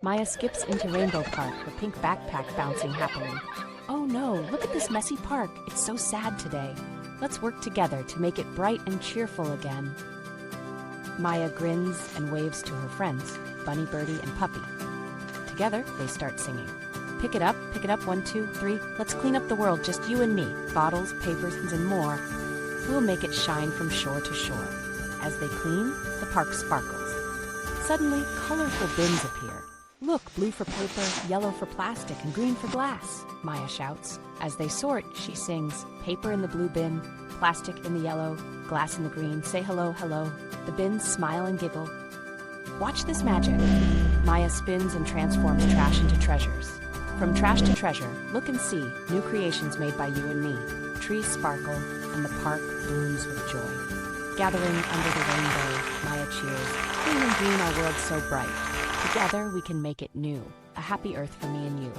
Maya skips into Rainbow Park, her pink backpack bouncing happily. Oh no, look at this messy park. It's so sad today. Let's work together to make it bright and cheerful again. Maya grins and waves to her friends, Bunny, Birdie, and Puppy. Together, they start singing. Pick it up, 1, 2, 3. Let's clean up the world, just you and me. Bottles, papers, and more. We'll make it shine from shore to shore. As they clean, the park sparkles. Suddenly, colorful bins appear. Look, blue for paper, yellow for plastic, and green for glass, Maya shouts. As they sort, she sings, paper in the blue bin, plastic in the yellow, glass in the green, say hello, hello. The bins smile and giggle. Watch this magic. Maya spins and transforms trash into treasures. From trash to treasure, look and see, new creations made by you and me. Trees sparkle, and the park blooms with joy. Gathering under the rainbow, Maya cheers. Green and green, our world's so bright. Together, we can make it new. A happy earth for me and you.